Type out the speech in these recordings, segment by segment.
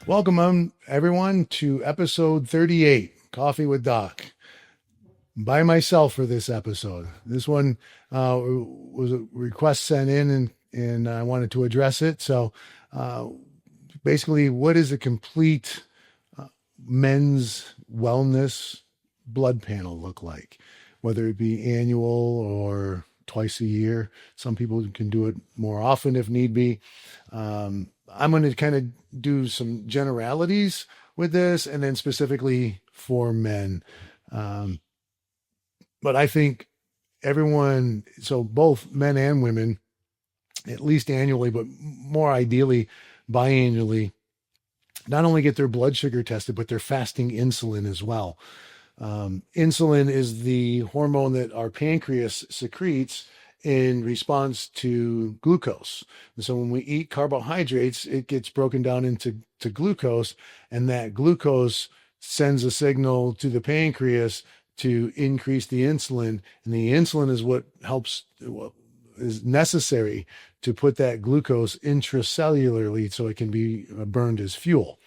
Welcome everyone to episode 38, Coffee with Doc. By myself for this episode. This one was a request sent in and I wanted to address it. So uh, basically, what is a complete men's wellness blood panel look like? Whether it be annual or twice a year. Some people can do it more often if need be. I'm going to kind of do some generalities with this and then specifically for men. Um, but I think everyone, so both men and women, at least annually, but more ideally biannually, not only get their blood sugar tested, but they're fasting insulin as well. Insulin is the hormone that our pancreas secretes in response to glucose. And so when we eat carbohydrates, it gets broken down into glucose, and that glucose sends a signal to the pancreas to increase the insulin. And the insulin is what helps, what is necessary to put that glucose intracellularly so it can be burned as fuel.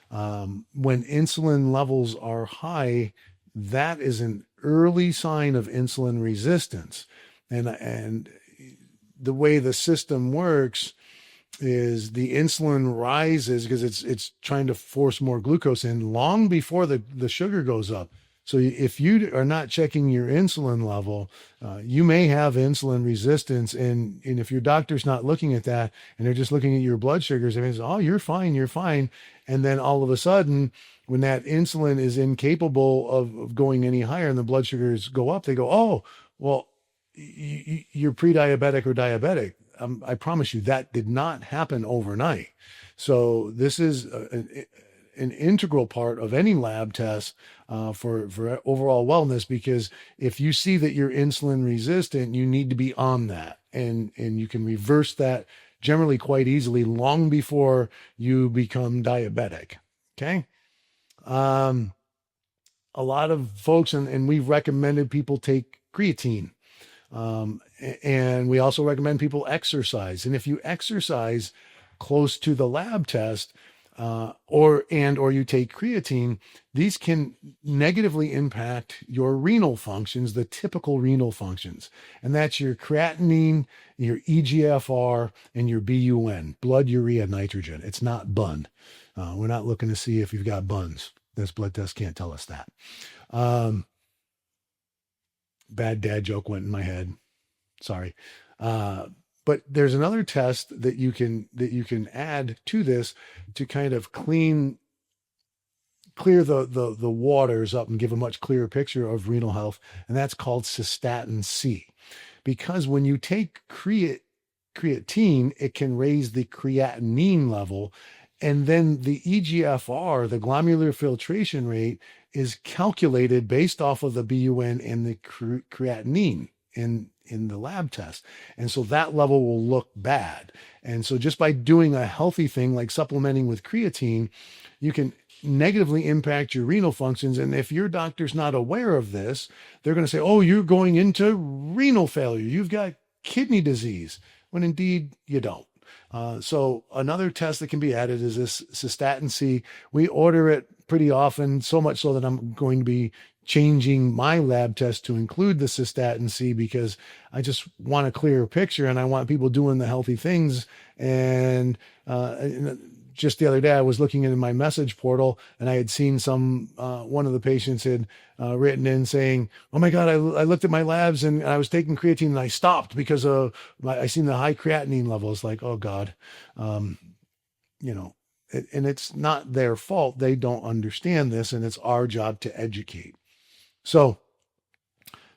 When insulin levels are high, that is an early sign of insulin resistance. And the way the system works is the insulin rises because it's trying to force more glucose in long before the sugar goes up. So if you are not checking your insulin level, you may have insulin resistance. And if your doctor's not looking at that and they're just looking at your blood sugars, they say, oh, you're fine, you're fine. And then all of a sudden, when that insulin is incapable of going any higher and the blood sugars go up, they go, oh, well, you're pre-diabetic or diabetic. I promise you that did not happen overnight. So this is an integral part of any lab test for overall wellness, because if you see that you're insulin resistant, you need to be on that, and you can reverse that generally quite easily long before you become diabetic. Okay. A lot of folks, and we've recommended people take creatine. And we also recommend people exercise. And if you exercise close to the lab test, or you take creatine, these can negatively impact your renal functions, the typical renal functions. And that's your creatinine, your EGFR, and your BUN, blood urea nitrogen. It's not BUN. We're not looking to see if you've got buns. This blood test can't tell us that. Bad dad joke went in my head. Sorry. But there's another test that you can add to this to kind of clear the waters up and give a much clearer picture of renal health, and that's called cystatin C. Because when you take creatine, it can raise the creatinine level, and then the EGFR, the glomerular filtration rate, is calculated based off of the BUN and the creatinine in the lab test. And so that level will look bad. And so just by doing a healthy thing like supplementing with creatine, you can negatively impact your renal functions. And if your doctor's not aware of this, they're going to say, oh, you're going into renal failure. You've got kidney disease, when indeed you don't. So another test that can be added is this cystatin C. We order it pretty often, so much so that I'm going to be changing my lab test to include the cystatin C, because I just want a clearer picture and I want people doing the healthy things. And just the other day, I was looking into my message portal and I had seen one of the patients had written in saying, oh my God, I looked at my labs and I was taking creatine and I stopped because I seen the high creatinine levels. Like, oh God, and it's not their fault. They don't understand this, and it's our job to educate. So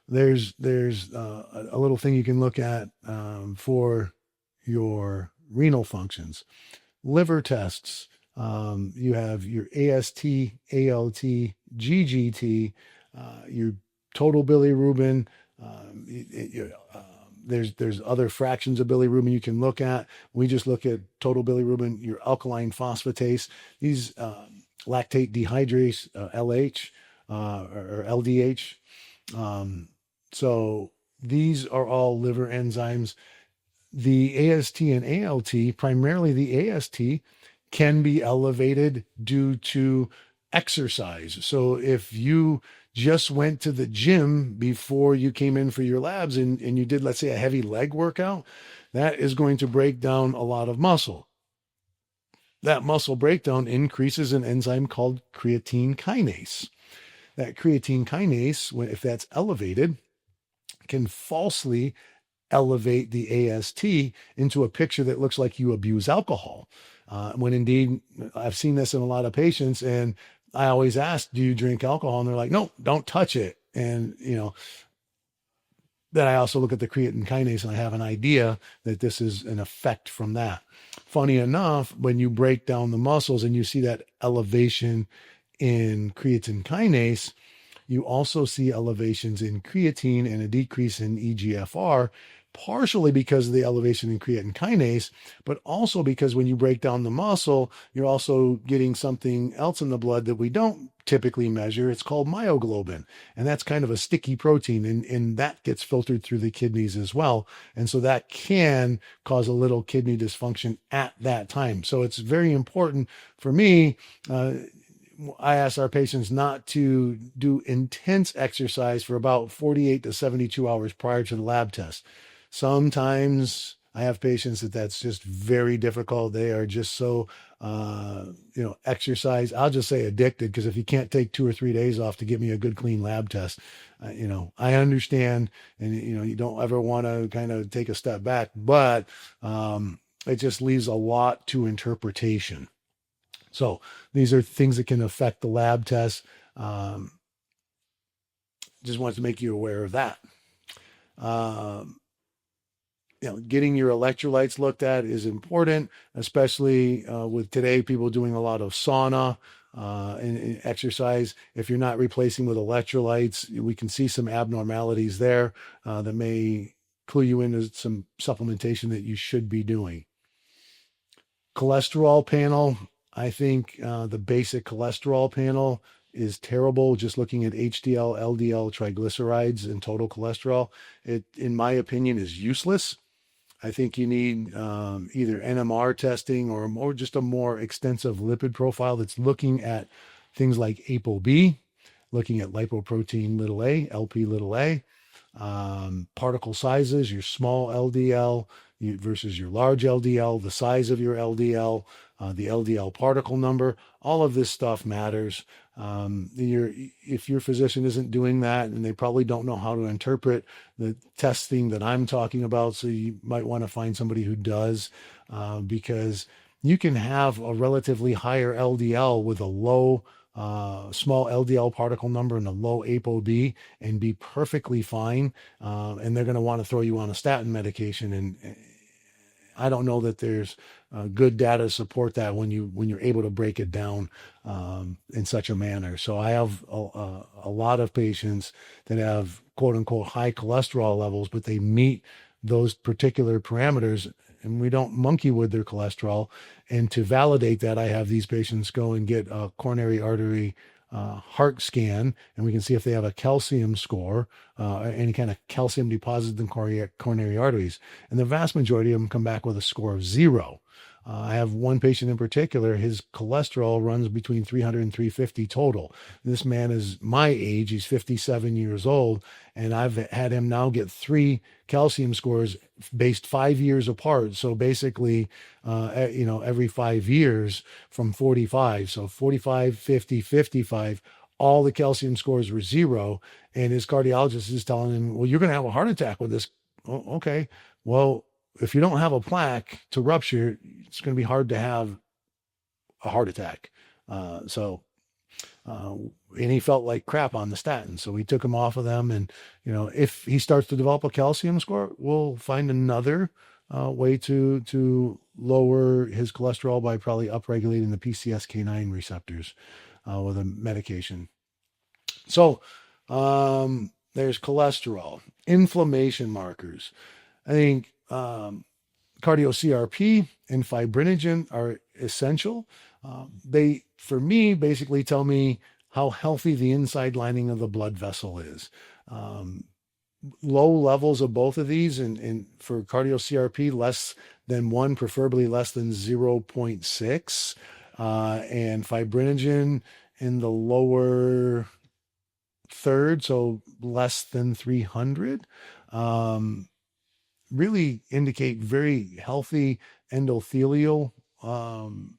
there's a little thing you can look at for your renal functions. Liver tests. You have your AST, ALT, GGT, your total bilirubin. There's other fractions of bilirubin you can look at. We just look at total bilirubin, your alkaline phosphatase, these lactate dehydrase, LH or LDH. So these are all liver enzymes. The AST and ALT, primarily the AST, can be elevated due to exercise. So if you just went to the gym before you came in for your labs and you did, let's say, a heavy leg workout, that is going to break down a lot of muscle. That muscle breakdown increases an enzyme called creatine kinase. That creatine kinase, if that's elevated, can falsely elevate the AST into a picture that looks like you abuse alcohol. When indeed, I've seen this in a lot of patients, and I always ask, do you drink alcohol? And they're like, no, don't touch it. And, then I also look at the creatine kinase and I have an idea that this is an effect from that. Funny enough, when you break down the muscles and you see that elevation in creatine kinase, you also see elevations in creatine and a decrease in EGFR, partially because of the elevation in creatine kinase, but also because when you break down the muscle, you're also getting something else in the blood that we don't typically measure. It's called myoglobin, and that's kind of a sticky protein, and that gets filtered through the kidneys as well. And so that can cause a little kidney dysfunction at that time. So it's very important for me. I ask our patients not to do intense exercise for about 48 to 72 hours prior to the lab test. Sometimes I have patients that's just very difficult. They are just so, exercise. I'll just say addicted, because if you can't take 2 or 3 days off to get me a good, clean lab test, I understand. And, you don't ever want to kind of take a step back, but it just leaves a lot to interpretation. So these are things that can affect the lab test. Just wanted to make you aware of that. Getting your electrolytes looked at is important, especially with today, people doing a lot of sauna and exercise. If you're not replacing with electrolytes, we can see some abnormalities there that may clue you into some supplementation that you should be doing. Cholesterol panel. I think the basic cholesterol panel is terrible. Just looking at HDL, LDL, triglycerides, and total cholesterol, it, in my opinion, is useless. I think you need either NMR testing or just a more extensive lipid profile that's looking at things like ApoB, looking at lipoprotein little a, LP little a, particle sizes, your small LDL versus your large LDL, the size of your LDL, the LDL particle number. All of this stuff matters. If your physician isn't doing that, and they probably don't know how to interpret the testing that I'm talking about, so you might want to find somebody who does, because you can have a relatively higher LDL with a low small LDL particle number and a low ApoB and be perfectly fine. And they're going to want to throw you on a statin medication. And I don't know that there's good data to support that when you're able to break it down in such a manner. So I have a lot of patients that have quote unquote high cholesterol levels, but they meet those particular parameters, and we don't monkey with their cholesterol. And to validate that, I have these patients go and get a coronary artery heart scan, and we can see if they have a calcium score, any kind of calcium deposits in coronary arteries. And the vast majority of them come back with a score of 0. I have one patient in particular, his cholesterol runs between 300 and 350 total. This man is my age, he's 57 years old, and I've had him now get 3 calcium scores based 5 years apart. So basically, every 5 years from 45. So 45, 50, 55, all the calcium scores were 0. And his cardiologist is telling him, well, you're going to have a heart attack with this. Oh, okay. Well, if you don't have a plaque to rupture, it's going to be hard to have a heart attack. And he felt like crap on the statin. So we took him off of them. And, if he starts to develop a calcium score, we'll find another way to lower his cholesterol by probably upregulating the PCSK9 receptors with a medication. So there's cholesterol, inflammation markers. I think cardio CRP and fibrinogen are essential. They, for me, basically tell me how healthy the inside lining of the blood vessel is. low levels of both of these, and for cardio CRP, less than 1, preferably less than 0.6, and fibrinogen in the lower third, so less than 300, um, really indicate very healthy endothelial um,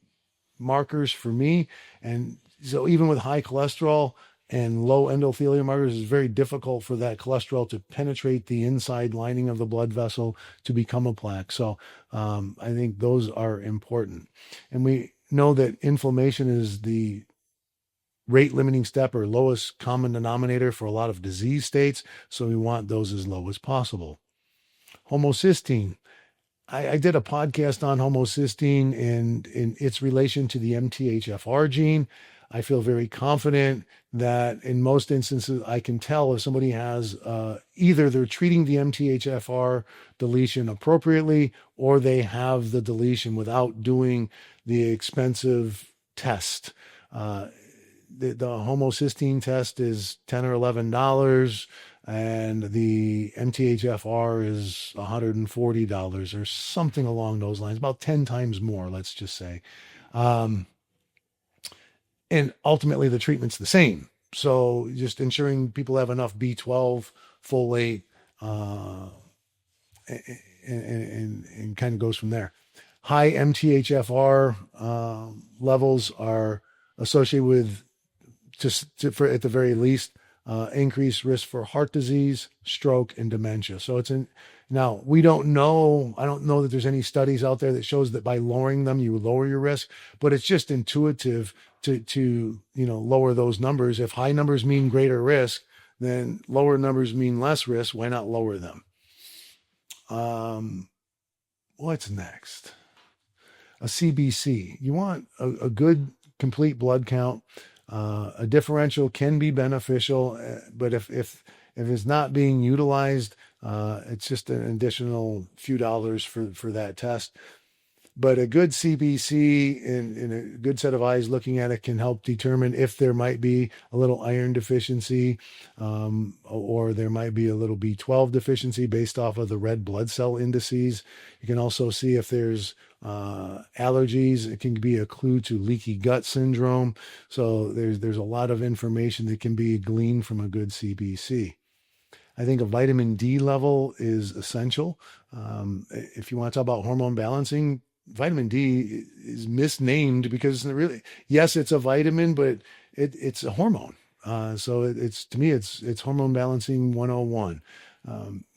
markers for me. And so even with high cholesterol and low endothelial markers, it's very difficult for that cholesterol to penetrate the inside lining of the blood vessel to become a plaque. So I think those are important. And we know that inflammation is the rate limiting step or lowest common denominator for a lot of disease states. So we want those as low as possible. Homocysteine. I did a podcast on homocysteine and in its relation to the MTHFR gene. I feel very confident that in most instances, I can tell if somebody has either they're treating the MTHFR deletion appropriately or they have the deletion without doing the expensive test. Uh, the homocysteine test is $10 or $11, and the MTHFR is $140 or something along those lines, about 10 times more, let's just say. Um, and ultimately, the treatment's the same. So just ensuring people have enough B12, folate, uh, and kind of goes from there. High MTHFR levels are associated with for at the very least increased risk for heart disease, stroke, and dementia. So it's in now we don't know. I don't know that there's any studies out there that shows that by lowering them you lower your risk, but it's just intuitive to lower those numbers. If high numbers mean greater risk, then lower numbers mean less risk. Why not lower them? Um, what's next? A CBC. You want a good complete blood count. A differential can be beneficial, but if it's not being utilized, it's just an additional few dollars for that test. But a good CBC and a good set of eyes looking at it can help determine if there might be a little iron deficiency, or there might be a little B12 deficiency based off of the red blood cell indices. You can also see if there's allergies. It can be a clue to leaky gut syndrome. So there's a lot of information that can be gleaned from a good CBC. I think a vitamin D level is essential. If you want to talk about hormone balancing, vitamin D is misnamed because really, yes, it's a vitamin, but it's a hormone. So it's to me, it's hormone balancing 101.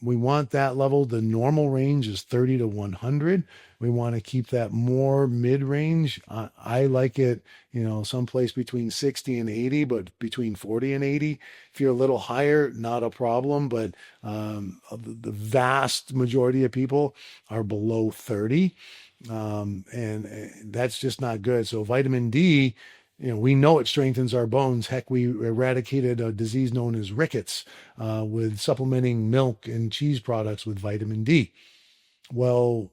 We want that level. The normal range is 30 to 100. We want to keep that more mid range. I like it, someplace between 60 and 80, but between 40 and 80. If you're a little higher, not a problem. But the vast majority of people are below 30. And that's just not good. So vitamin D, we know it strengthens our bones. Heck, we eradicated a disease known as rickets with supplementing milk and cheese products with vitamin D. Well,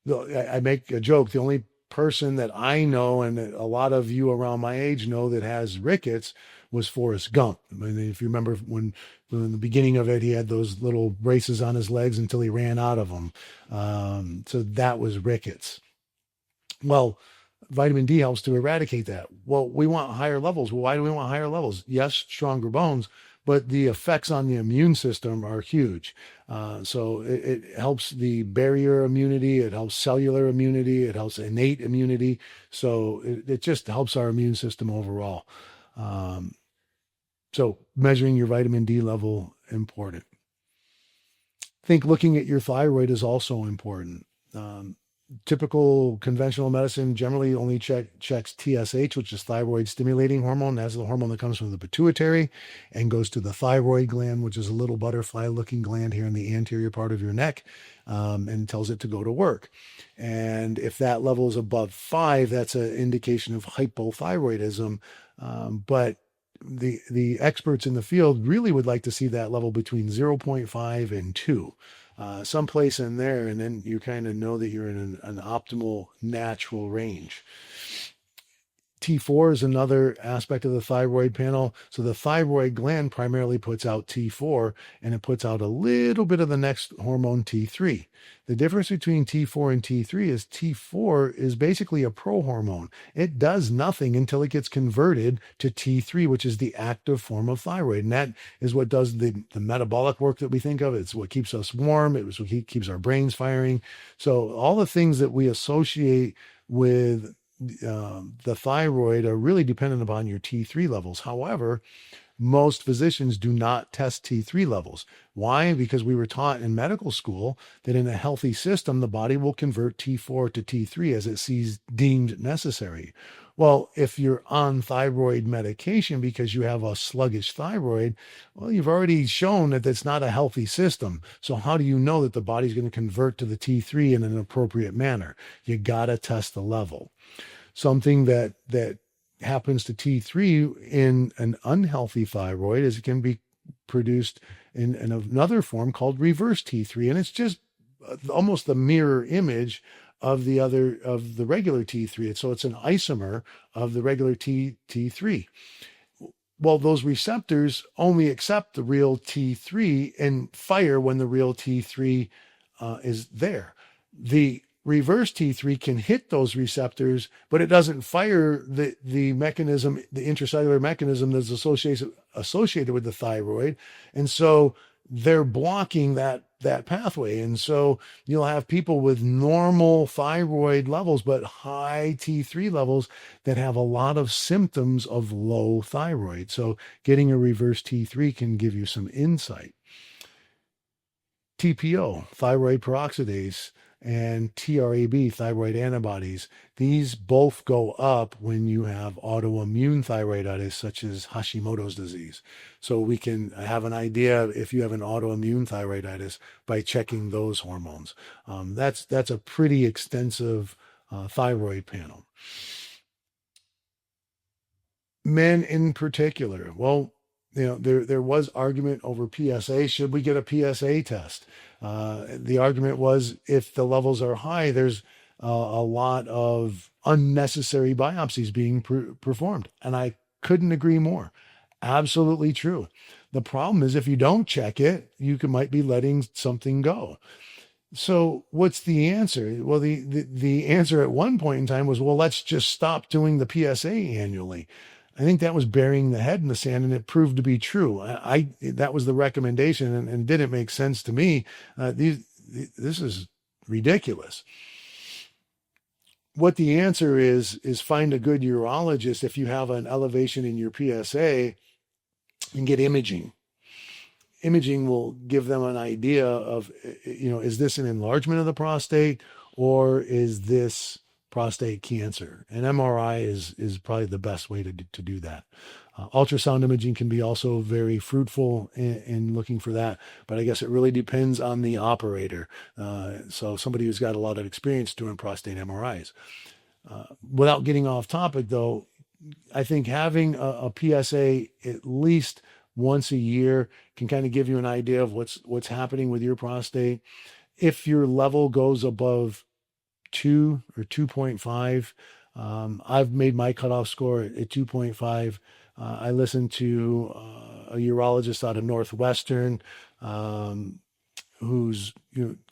I make a joke. The only person that I know, and a lot of you around my age know, that has rickets was Forrest Gump. I mean, if you remember when in the beginning of it, he had those little braces on his legs until he ran out of them. So that was rickets. Well, vitamin D helps to eradicate that. Well, we want higher levels. Well, why do we want higher levels? Yes, stronger bones, but the effects on the immune system are huge. So it helps the barrier immunity, it helps cellular immunity, it helps innate immunity. So it just helps our immune system overall. Um, so measuring your vitamin D level important. I think looking at your thyroid is also important. Typical conventional medicine generally only checks TSH, which is thyroid stimulating hormone. That's the hormone that comes from the pituitary and goes to the thyroid gland, which is a little butterfly looking gland here in the anterior part of your neck, and tells it to go to work. And if that level is above 5, that's an indication of hypothyroidism. But the experts in the field really would like to see that level between 0.5 and 2. Someplace in there, and then you kind of know that you're in an optimal natural range. T4 is another aspect of the thyroid panel. So the thyroid gland primarily puts out T4, and it puts out a little bit of the next hormone, T3. The difference between T4 and T3 is T4 is basically a prohormone. It does nothing until it gets converted to T3, which is the active form of thyroid. And that is what does the metabolic work that we think of. It's what keeps us warm. It was what keeps our brains firing. So all the things that we associate with the thyroid are really dependent upon your T3 levels. However, most physicians do not test T3 levels. Why? Because we were taught in medical school that in a healthy system, the body will convert T4 to T3 as it sees deemed necessary. Well, if you're on thyroid medication because you have a sluggish thyroid, well, you've already shown that that's not a healthy system. So how do you know that the body's going to convert to the T3 in an appropriate manner? You got to test the level. Something that happens to T3 in an unhealthy thyroid is it can be produced in another form called reverse T3, and it's just almost the mirror image of the regular T3. So it's an isomer of the regular T3. Well, those receptors only accept the real T3 and fire when the real T3 is there. The reverse T3 can hit those receptors, but it doesn't fire the mechanism, the intracellular mechanism that's associated with the thyroid. And so they're blocking that pathway. And so you'll have people with normal thyroid levels, but high T3 levels that have a lot of symptoms of low thyroid. So getting a reverse T3 can give you some insight. TPO, thyroid peroxidase, and TRAB, thyroid antibodies. These both go up when you have autoimmune thyroiditis, such as Hashimoto's disease. So we can have an idea if you have an autoimmune thyroiditis by checking those hormones. That's a pretty extensive thyroid panel. Men in particular, well, there was argument over PSA. Should we get a PSA test? The argument was if the levels are high, there's a lot of unnecessary biopsies being performed. And I couldn't agree more. Absolutely true. The problem is if you don't check it, might be letting something go. So what's the answer? Well, the answer at one point in time was, well, let's just stop doing the PSA annually. I think that was burying the head in the sand, and it proved to be true. That was the recommendation, and didn't make sense to me. This is ridiculous. What the answer is find a good urologist if you have an elevation in your PSA and get imaging. Imaging will give them an idea of, is this an enlargement of the prostate or is this prostate cancer? And MRI is probably the best way to do that. Ultrasound imaging can be also very fruitful in looking for that, but I guess it really depends on the operator. So somebody who's got a lot of experience doing prostate MRIs. Without getting off topic though, I think having a PSA at least once a year can kind of give you an idea of what's happening with your prostate. If your level goes above 2 or 2.5, I've made my cutoff score at 2.5. I listened to a urologist out of Northwestern who's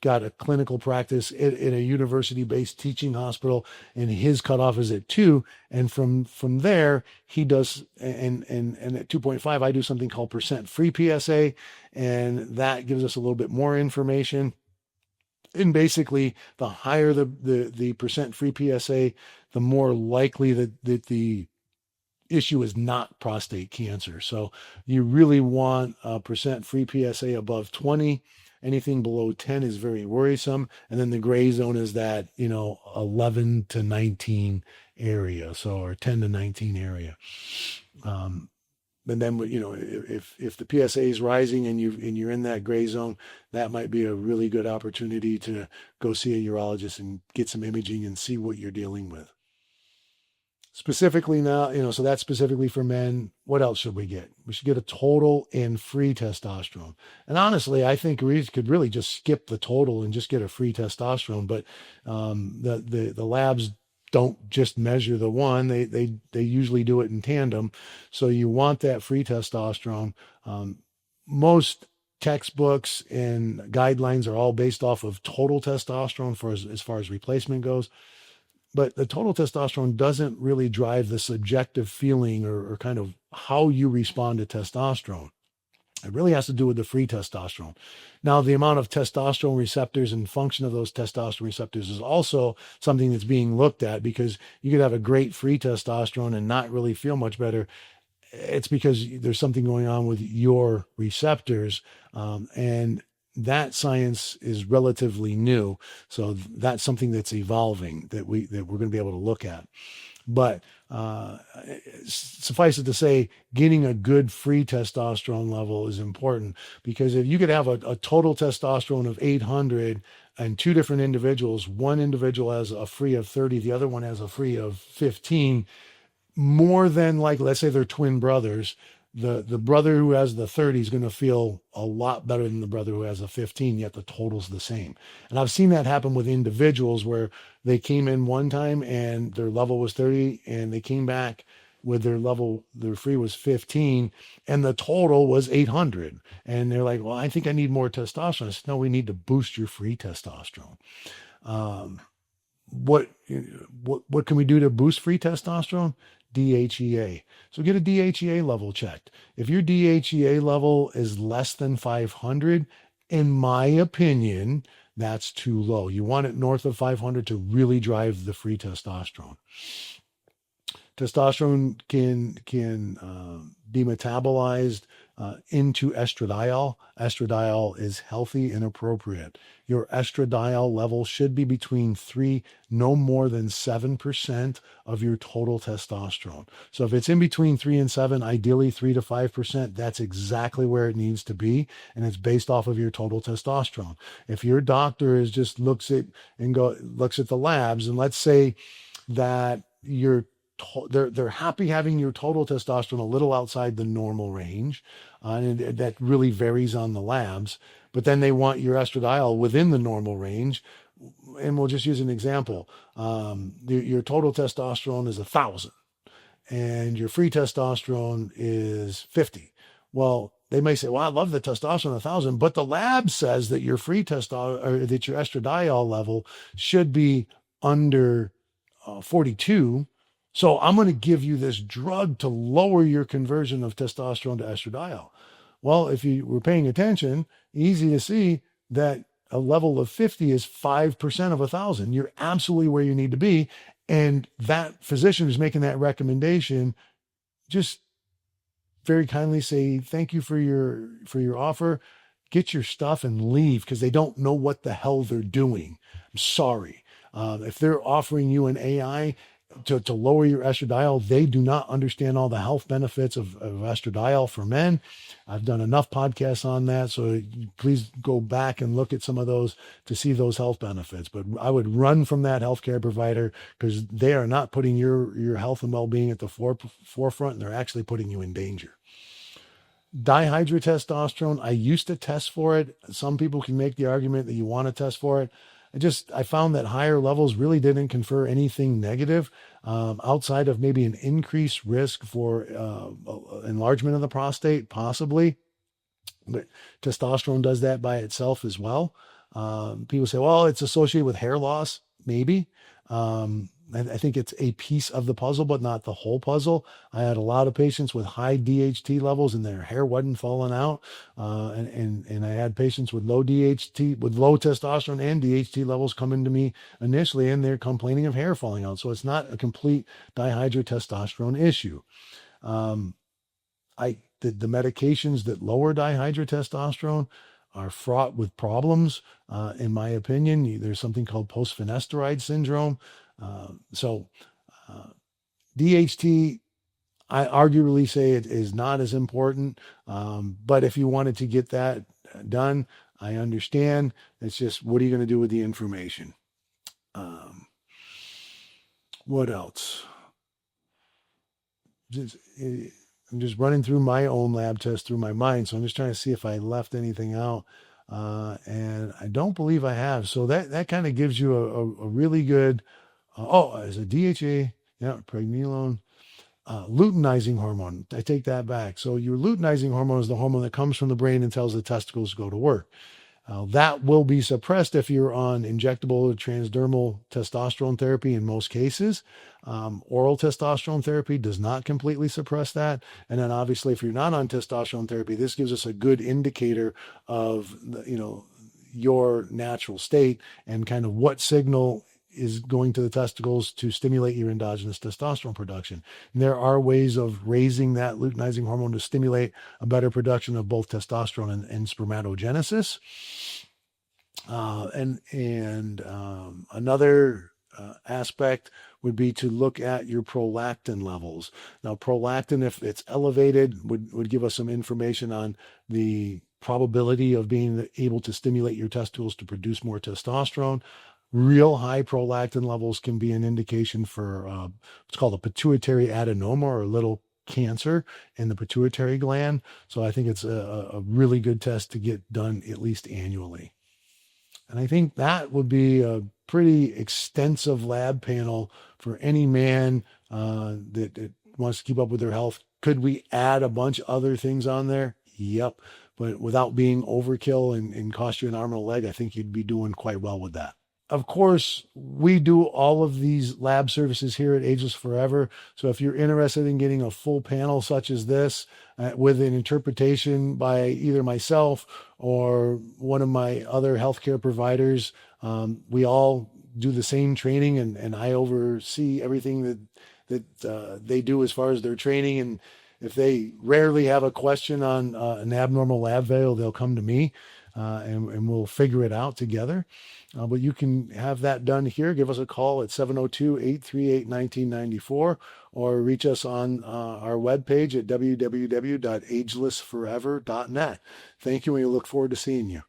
got a clinical practice in a university-based teaching hospital, and his cutoff is at 2. And from there, he does, and at 2.5, I do something called percent free PSA, and that gives us a little bit more information. And basically, the higher the percent free PSA, the more likely that the issue is not prostate cancer. So you really want a percent free PSA above 20. Anything below 10 is very worrisome. And then the gray zone is that, 11 to 19 area. So, or 10 to 19 area. And then, if the PSA is rising and you're in that gray zone, that might be a really good opportunity to go see a urologist and get some imaging and see what you're dealing with. Specifically now, so that's specifically for men. What else should we get? We should get a total and free testosterone. And honestly, I think we could really just skip the total and just get a free testosterone. But the labs don't just measure the one. They usually do it in tandem. So you want that free testosterone. Most textbooks and guidelines are all based off of total testosterone for as far as replacement goes. But the total testosterone doesn't really drive the subjective feeling or kind of how you respond to testosterone. It really has to do with the free testosterone. Now, the amount of testosterone receptors and function of those testosterone receptors is also something that's being looked at, because you could have a great free testosterone and not really feel much better. It's because there's something going on with your receptors, and that science is relatively new. So that's something that's evolving that we're going to be able to look at. But suffice it to say, getting a good free testosterone level is important, because if you could have a total testosterone of 800 and two different individuals, one individual has a free of 30, the other one has a free of 15, more than, like, let's say they're twin brothers, the brother who has the 30 is going to feel a lot better than the brother who has a 15, yet the total's the same. And I've seen that happen with individuals where they came in one time and their level was 30, and they came back with their free was 15, and the total was 800. And they're like, well, I think I need more testosterone. I said, no, we need to boost your free testosterone. What can we do to boost free testosterone? DHEA. So get a DHEA level checked. If your DHEA level is less than 500, in my opinion, that's too low. You want it north of 500 to really drive the free testosterone. Testosterone can be metabolized into estradiol. Estradiol is healthy and appropriate. Your estradiol level should be between 3, no more than 7% of your total testosterone. So if it's in between 3 and 7, ideally 3 to 5%, that's exactly where it needs to be, and it's based off of your total testosterone. If your doctor is just looks at the labs, and let's say that they're happy having your total testosterone a little outside the normal range, and that really varies on the labs. But then they want your estradiol within the normal range, and we'll just use an example. Your total testosterone is 1,000, and your free testosterone is 50. Well, they may say, well, I love the testosterone 1,000, but the lab says that your free testosterone, or that your estradiol level should be under 42. So I'm going to give you this drug to lower your conversion of testosterone to estradiol. Well, if you were paying attention, easy to see that a level of 50 is 5% of 1,000. You're absolutely where you need to be. And that physician who's making that recommendation, just very kindly say, thank you for your offer. Get your stuff and leave, because they don't know what the hell they're doing. I'm sorry. If they're offering you an AI to lower your estradiol, they do not understand all the health benefits of estradiol for men. I've done enough podcasts on that, so please go back and look at some of those to see those health benefits. But I would run from that healthcare provider, because they are not putting your health and well-being at the forefront, and they're actually putting you in danger. Dihydrotestosterone, I used to test for it. Some people can make the argument that you want to test for it. I found that higher levels really didn't confer anything negative, outside of maybe an increased risk for enlargement of the prostate, possibly. But testosterone does that by itself as well. People say, well, it's associated with hair loss. Maybe. I think it's a piece of the puzzle, but not the whole puzzle. I had a lot of patients with high DHT levels and their hair wasn't falling out. And I had patients with low testosterone and DHT levels coming to me initially, and they're complaining of hair falling out. So it's not a complete dihydrotestosterone issue. The medications that lower dihydrotestosterone are fraught with problems. In my opinion, there's something called post-finasteride syndrome. DHT, I arguably say it is not as important. But if you wanted to get that done, I understand. It's just, what are you going to do with the information? What else? I'm just running through my own lab test through my mind. So I'm just trying to see if I left anything out. And I don't believe I have. So that kind of gives you a really good As a DHA, yeah, pregnenolone, luteinizing hormone. I take that back. So your luteinizing hormone is the hormone that comes from the brain and tells the testicles to go to work. That will be suppressed if you're on injectable or transdermal testosterone therapy in most cases. Oral testosterone therapy does not completely suppress that. And then obviously, if you're not on testosterone therapy, this gives us a good indicator of your natural state and kind of what signal is going to the testicles to stimulate your endogenous testosterone production. And there are ways of raising that luteinizing hormone to stimulate a better production of both testosterone and spermatogenesis. Another aspect would be to look at your prolactin levels. Now, prolactin, if it's elevated, would give us some information on the probability of being able to stimulate your testicles to produce more testosterone. Real high prolactin levels can be an indication for what's called a pituitary adenoma, or a little cancer in the pituitary gland. So I think it's a really good test to get done at least annually. And I think that would be a pretty extensive lab panel for any man that wants to keep up with their health. Could we add a bunch of other things on there? Yep. But without being overkill and cost you an arm and a leg, I think you'd be doing quite well with that. Of course, we do all of these lab services here at Ageless Forever. So if you're interested in getting a full panel such as this with an interpretation by either myself or one of my other healthcare providers, we all do the same training, and I oversee everything that they do as far as their training. And if they rarely have a question on an abnormal lab value, they'll come to me and we'll figure it out together. But you can have that done here. Give us a call at 702-838-1994 or reach us on our webpage at www.agelessforever.net. Thank you, and we look forward to seeing you.